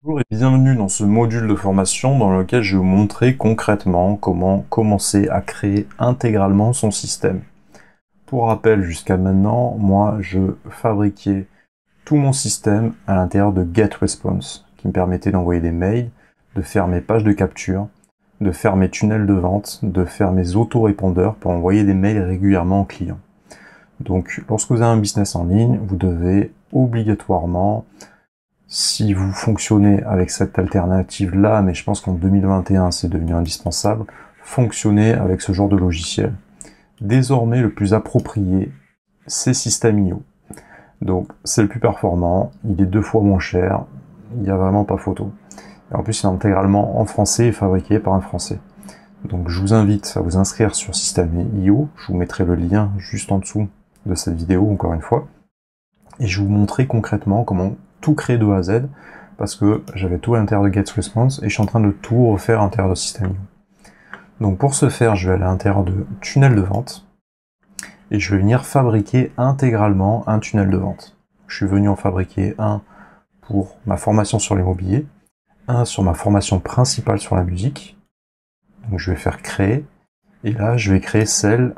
Bonjour et bienvenue dans ce module de formation dans lequel je vais vous montrer concrètement comment commencer à créer intégralement son système. Pour rappel, jusqu'à maintenant, moi je fabriquais tout mon système à l'intérieur de GetResponse, qui me permettait d'envoyer des mails, de faire mes pages de capture, de faire mes tunnels de vente, de faire mes autorépondeurs pour envoyer des mails régulièrement aux clients. Donc lorsque vous avez un business en ligne, vous devez obligatoirement, si vous fonctionnez avec cette alternative-là, mais je pense qu'en 2021 c'est devenu indispensable, fonctionner avec ce genre de logiciel. Désormais, le plus approprié, c'est System.io. Donc c'est le plus performant, il est 2 fois moins cher, il n'y a vraiment pas photo. Et en plus, il est intégralement en français et fabriqué par un Français. Donc je vous invite à vous inscrire sur System.io, je vous mettrai le lien juste en dessous de cette vidéo, encore une fois, et je vais vous montrer concrètement comment tout créer de A à Z, parce que j'avais tout à l'intérieur de GetResponse et je suis en train de tout refaire à l'intérieur de System.io. Donc pour ce faire, je vais aller à l'intérieur de tunnel de vente et je vais venir fabriquer intégralement un tunnel de vente. Je suis venu en fabriquer un pour ma formation sur l'immobilier, un sur ma formation principale sur la musique. Donc je vais faire créer et là je vais créer celle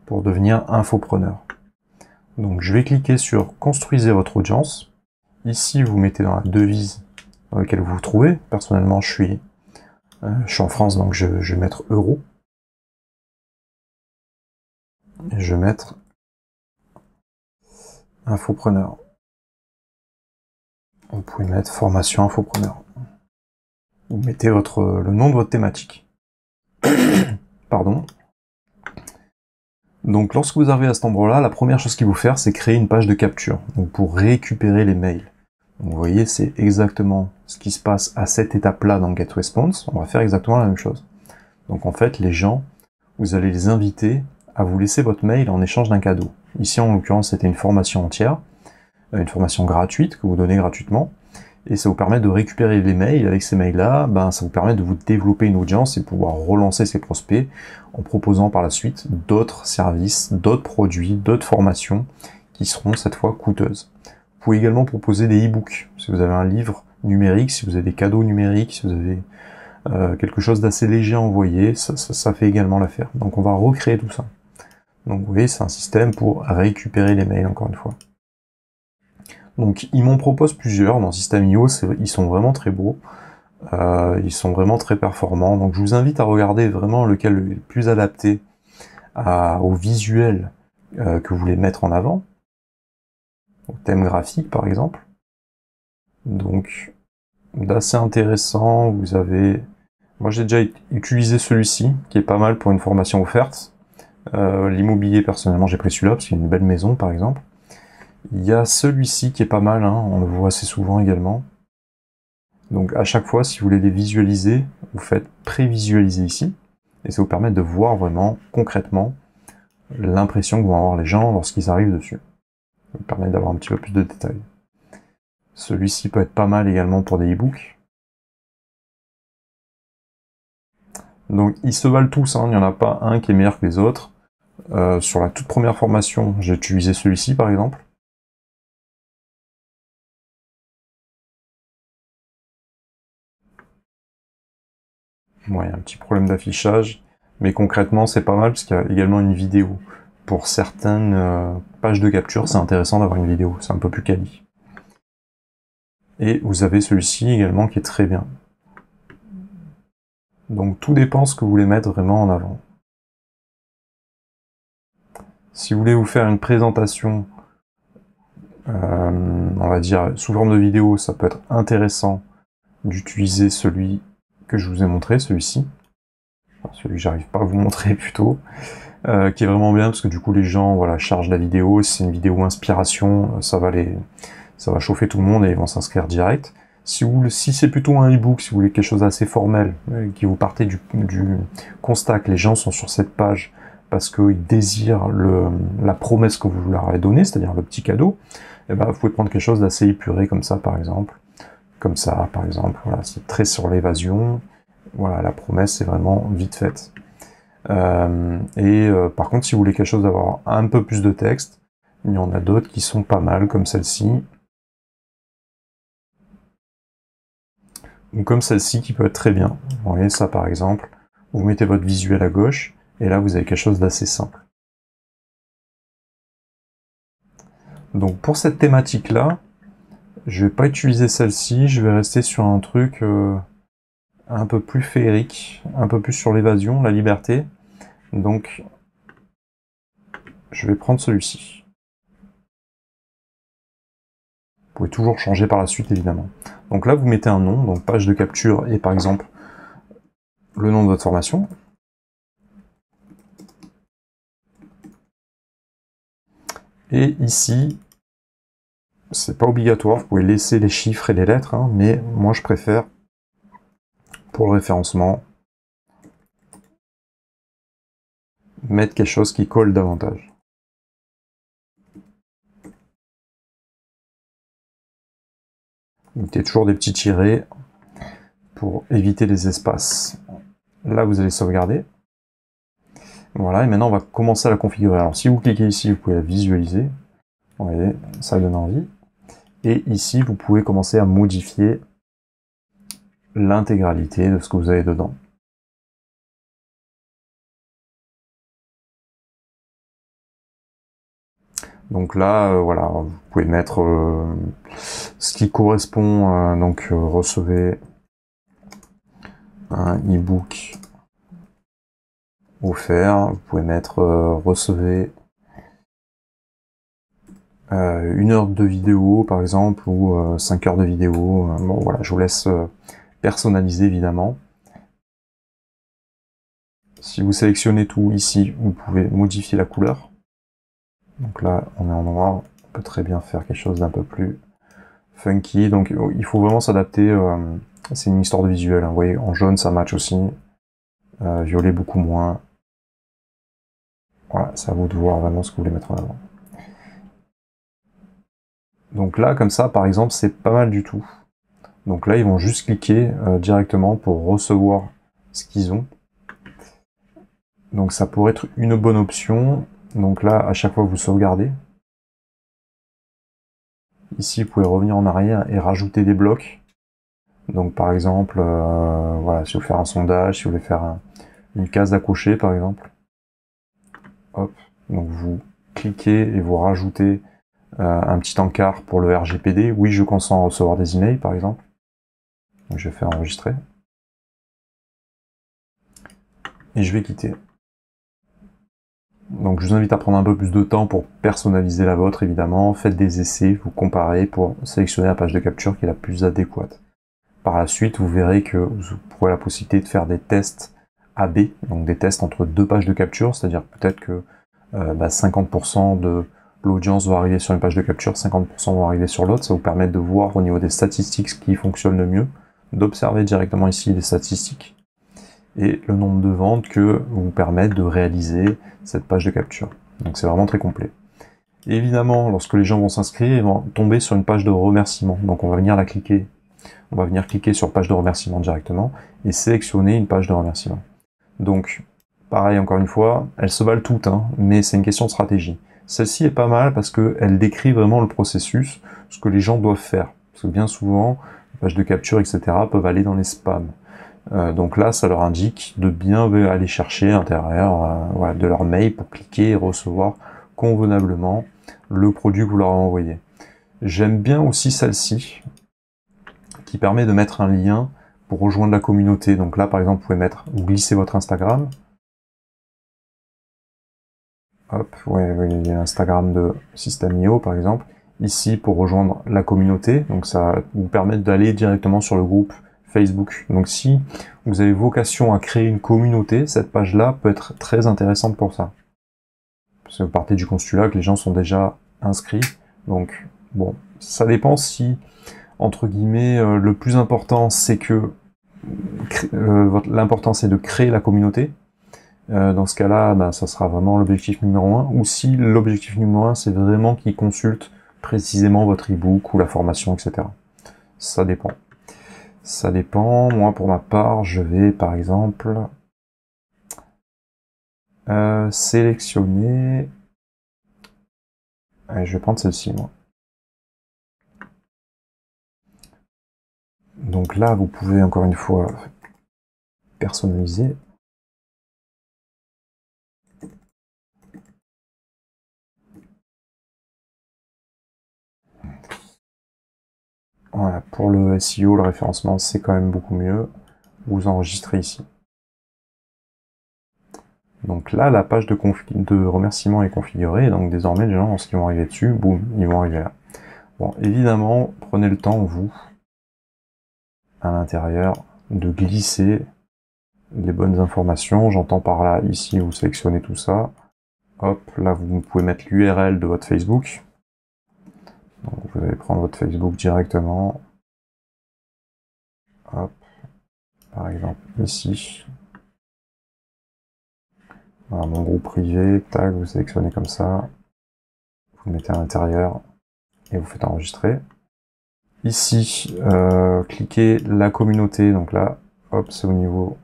pour devenir infopreneur. Donc je vais cliquer sur construisez votre audience. Ici, vous mettez dans la devise dans laquelle vous vous trouvez. Personnellement, je suis en France, donc je vais mettre euro. Et je vais mettre infopreneur. Vous pouvez mettre formation infopreneur. Vous mettez le nom de votre thématique. Pardon. Donc lorsque vous arrivez à cet endroit-là, la première chose qu'il faut faire, c'est créer une page de capture. Donc pour récupérer les mails. Donc vous voyez, c'est exactement ce qui se passe à cette étape-là dans GetResponse. On va faire exactement la même chose. Donc en fait, les gens, vous allez les inviter à vous laisser votre mail en échange d'un cadeau. Ici, en l'occurrence, c'était une formation entière, une formation gratuite que vous donnez gratuitement, et ça vous permet de récupérer les mails. Avec ces mails-là, ça vous permet de vous développer une audience et pouvoir relancer ses prospects en proposant par la suite d'autres services, d'autres produits, d'autres formations qui seront cette fois coûteuses. Vous pouvez également proposer des e-books. Si vous avez un livre numérique, si vous avez des cadeaux numériques, si vous avez quelque chose d'assez léger à envoyer, ça fait également l'affaire. Donc on va recréer tout ça. Donc vous voyez, c'est un système pour récupérer les mails, encore une fois. Donc ils m'en proposent plusieurs dans System.io, ils sont vraiment très beaux, ils sont vraiment très performants. Donc je vous invite à regarder vraiment lequel est le plus adapté au visuel que vous voulez mettre en avant, au thème graphique par exemple. Donc d'assez intéressant, vous avez... Moi j'ai déjà utilisé celui-ci, qui est pas mal pour une formation offerte. L'immobilier, personnellement, j'ai pris celui-là, parce qu'il y a une belle maison, par exemple. Il y a celui-ci qui est pas mal, hein, on le voit assez souvent également. Donc à chaque fois, si vous voulez les visualiser, vous faites prévisualiser ici, et ça vous permet de voir vraiment, concrètement, l'impression que vont avoir les gens lorsqu'ils arrivent dessus. Ça vous permet d'avoir un petit peu plus de détails. Celui-ci peut être pas mal également pour des e-books. Donc ils se valent tous, hein, il n'y en a pas un qui est meilleur que les autres. Sur la toute première formation, j'ai utilisé celui-ci par exemple. Bon, il y a un petit problème d'affichage, mais concrètement c'est pas mal parce qu'il y a également une vidéo. Pour certaines pages de capture, c'est intéressant d'avoir une vidéo, c'est un peu plus quali. Et vous avez celui-ci également qui est très bien. Donc tout dépend ce que vous voulez mettre vraiment en avant. Si vous voulez vous faire une présentation, on va dire sous forme de vidéo, ça peut être intéressant d'utiliser celui que je vous ai montré, celui-ci. Enfin, celui que j'arrive pas à vous montrer plutôt. Qui est vraiment bien parce que du coup les gens chargent la vidéo, si c'est une vidéo inspiration, ça va chauffer tout le monde et ils vont s'inscrire direct. Si c'est plutôt un e-book, si vous voulez quelque chose d'assez formel, qui vous partez du constat que les gens sont sur cette page parce qu'ils désirent la promesse que vous leur avez donnée, c'est-à-dire le petit cadeau, et vous pouvez prendre quelque chose d'assez épuré comme ça par exemple. Comme ça par exemple, voilà, c'est très sur l'évasion, voilà, la promesse c'est vraiment vite faite. Par contre, si vous voulez quelque chose d'avoir un peu plus de texte, il y en a d'autres qui sont pas mal, comme celle-ci. ou comme celle-ci qui peut être très bien. Vous voyez ça par exemple, vous mettez votre visuel à gauche, et là vous avez quelque chose d'assez simple. Donc pour cette thématique-là, je vais pas utiliser celle-ci, je vais rester sur un truc un peu plus féerique, un peu plus sur l'évasion, la liberté. Donc je vais prendre celui-ci. Vous pouvez toujours changer par la suite évidemment. Donc là vous mettez un nom, donc page de capture et par exemple le nom de votre formation. Et ici, c'est pas obligatoire, vous pouvez laisser les chiffres et les lettres, hein, mais moi je préfère, pour le référencement, mettre quelque chose qui colle davantage. Mettez toujours des petits tirets pour éviter les espaces. Là, vous allez sauvegarder. Voilà, et maintenant on va commencer à la configurer. Alors si vous cliquez ici, vous pouvez la visualiser. Vous voyez, ça donne envie. Et ici, vous pouvez commencer à modifier l'intégralité de ce que vous avez dedans. Donc là, voilà, vous pouvez mettre ce qui correspond, donc recevez un e-book offert. Vous pouvez mettre recevez 1 heure de vidéo par exemple, ou 5 heures de vidéo. Bon voilà, je vous laisse personnaliser évidemment. Si vous sélectionnez tout ici, vous pouvez modifier la couleur. Donc là, on est en noir, on peut très bien faire quelque chose d'un peu plus funky. Donc il faut vraiment s'adapter, c'est une histoire de visuel. Hein. Vous voyez, en jaune ça match aussi, violet beaucoup moins. Voilà, c'est à vous de voir vraiment ce que vous voulez mettre en avant. Donc là, comme ça, par exemple, c'est pas mal du tout. Donc là, ils vont juste cliquer directement pour recevoir ce qu'ils ont. Donc ça pourrait être une bonne option. Donc là, à chaque fois, vous sauvegardez. Ici, vous pouvez revenir en arrière et rajouter des blocs. Donc par exemple, voilà, si vous voulez faire un sondage, si vous voulez faire une case à cocher, par exemple. Hop, donc vous cliquez et vous rajoutez un petit encart pour le RGPD. Oui, je consens à recevoir des emails, par exemple. Donc je vais faire enregistrer. Et je vais quitter. Donc je vous invite à prendre un peu plus de temps pour personnaliser la vôtre, évidemment. Faites des essais, vous comparez pour sélectionner la page de capture qui est la plus adéquate. Par la suite, vous verrez que vous aurez la possibilité de faire des tests AB, donc des tests entre deux pages de capture, c'est-à-dire peut-être que 50% de l'audience va arriver sur une page de capture, 50% vont arriver sur l'autre. Ça vous permet de voir au niveau des statistiques ce qui fonctionne le mieux, d'observer directement ici les statistiques et le nombre de ventes que vous permettent de réaliser cette page de capture. Donc c'est vraiment très complet. Et évidemment, lorsque les gens vont s'inscrire, ils vont tomber sur une page de remerciement. Donc on va venir la cliquer. On va venir cliquer sur page de remerciement directement et sélectionner une page de remerciement. Donc, pareil, encore une fois, elles se valent toutes, hein, mais c'est une question de stratégie. Celle-ci est pas mal parce qu'elle décrit vraiment le processus, ce que les gens doivent faire. Parce que bien souvent, les pages de capture, etc. peuvent aller dans les spams. Donc là, ça leur indique de bien aller chercher à l'intérieur voilà, de leur mail pour cliquer et recevoir convenablement le produit que vous leur avez envoyé. J'aime bien aussi celle-ci, qui permet de mettre un lien pour rejoindre la communauté. Donc là, par exemple, vous pouvez vous glisser votre Instagram. Hop, ouais, il y a Instagram de System.io, par exemple. Ici, pour rejoindre la communauté. Donc ça vous permet d'aller directement sur le groupe Facebook. Donc si vous avez vocation à créer une communauté, cette page-là peut être très intéressante pour ça. Parce que vous partez du postulat que les gens sont déjà inscrits. Donc, bon, ça dépend si, entre guillemets, le plus important, c'est que l'important c'est de créer la communauté. Dans ce cas-là, ça sera vraiment l'objectif numéro 1. Ou si l'objectif numéro 1, c'est vraiment qu'ils consultent précisément votre e-book ou la formation, etc. Ça dépend. Ça dépend. Moi, pour ma part, je vais, par exemple, sélectionner... Allez, je vais prendre celle-ci, moi. Donc là, vous pouvez encore une fois personnaliser. Voilà, pour le SEO, le référencement, c'est quand même beaucoup mieux. Vous enregistrez ici. Donc là, la page de remerciement est configurée, donc désormais, les gens, lorsqu'ils vont arriver dessus, boum, ils vont arriver là. Bon, évidemment, prenez le temps, vous, à l'intérieur, de glisser les bonnes informations. J'entends par là, ici, vous sélectionnez tout ça. Hop, là, vous pouvez mettre l'URL de votre Facebook. Donc, vous allez prendre votre Facebook directement. Hop, par exemple, ici. Voilà, mon groupe privé, tag, vous sélectionnez comme ça. Vous le mettez à l'intérieur et vous faites enregistrer. Ici, cliquez la communauté, donc là, hop, c'est au niveau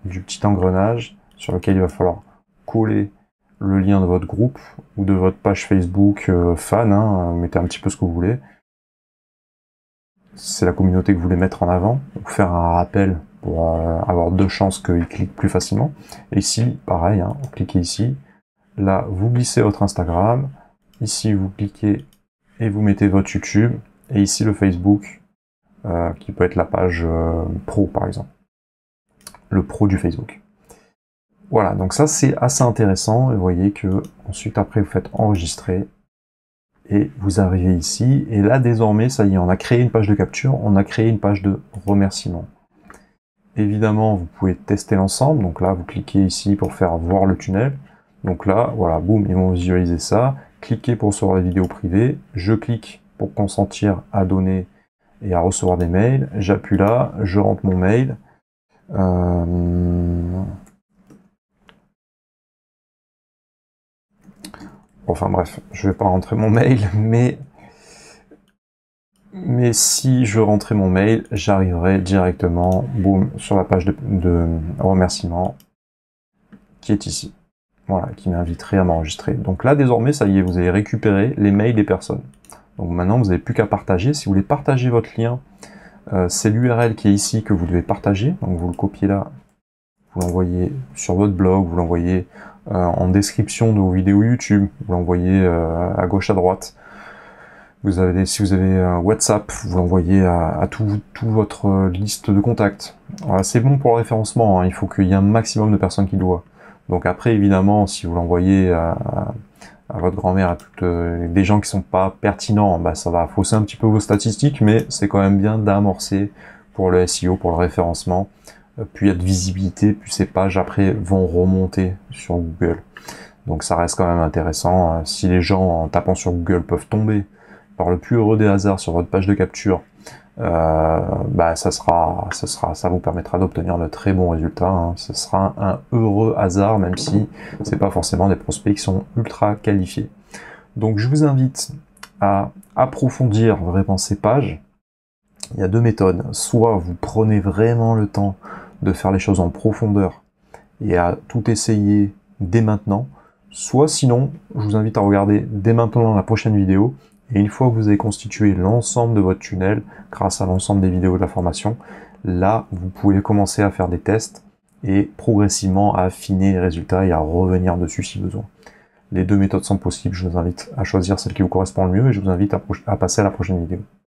du petit engrenage sur lequel il va falloir coller le lien de votre groupe ou de votre page Facebook fan, hein, mettez un petit peu ce que vous voulez. C'est la communauté que vous voulez mettre en avant, ou faire un rappel pour avoir 2 chances qu'ils cliquent plus facilement. Et ici, pareil, hein, cliquez ici. Là, vous glissez votre Instagram. Ici, vous cliquez et vous mettez votre YouTube. Et ici, le Facebook, qui peut être la page pro, par exemple. Le pro du Facebook. Voilà, donc ça, c'est assez intéressant. Et vous voyez que ensuite, après, vous faites enregistrer. Et vous arrivez ici. Et là, désormais, ça y est, on a créé une page de capture. On a créé une page de remerciement. Évidemment, vous pouvez tester l'ensemble. Donc là, vous cliquez ici pour faire voir le tunnel. Donc là, voilà, boum, ils vont visualiser ça. Cliquez pour recevoir les vidéos privées. Je clique pour consentir à donner et à recevoir des mails. J'appuie là, je rentre mon mail. Enfin bref, je vais pas rentrer mon mail, mais si je rentrais mon mail, j'arriverai directement, boum, sur la page de remerciement qui est ici. Voilà, qui m'inviterait à m'enregistrer. Donc là, désormais, ça y est, vous avez récupéré les mails des personnes. Donc maintenant, vous n'avez plus qu'à partager. Si vous voulez partager votre lien, c'est l'URL qui est ici que vous devez partager. Donc vous le copiez là, vous l'envoyez sur votre blog, vous l'envoyez en description de vos vidéos YouTube, vous l'envoyez à gauche, à droite. Si vous avez un WhatsApp, vous l'envoyez à toute votre liste de contacts. Voilà, c'est bon pour le référencement, hein. Il faut qu'il y ait un maximum de personnes qui le voient. Donc après, évidemment, si vous l'envoyez à votre grand-mère, à toutes des gens qui sont pas pertinents, bah, ça va fausser un petit peu vos statistiques, mais c'est quand même bien d'amorcer pour le SEO, pour le référencement. Plus il y a de visibilité, plus ces pages après vont remonter sur Google. Donc ça reste quand même intéressant. Si les gens, en tapant sur Google, peuvent tomber par le plus heureux des hasards sur votre page de capture, bah ça vous permettra d'obtenir de très bons résultats, hein. Ce sera un heureux hasard, même si c'est pas forcément des prospects qui sont ultra qualifiés. Donc je vous invite à approfondir vraiment ces pages. Il y a 2 méthodes. Soit vous prenez vraiment le temps de faire les choses en profondeur et à tout essayer dès maintenant, soit sinon, je vous invite à regarder dès maintenant la prochaine vidéo. Et une fois que vous avez constitué l'ensemble de votre tunnel, grâce à l'ensemble des vidéos de la formation, là, vous pouvez commencer à faire des tests et progressivement à affiner les résultats et à revenir dessus si besoin. Les 2 méthodes sont possibles, je vous invite à choisir celle qui vous correspond le mieux et je vous invite à passer à la prochaine vidéo.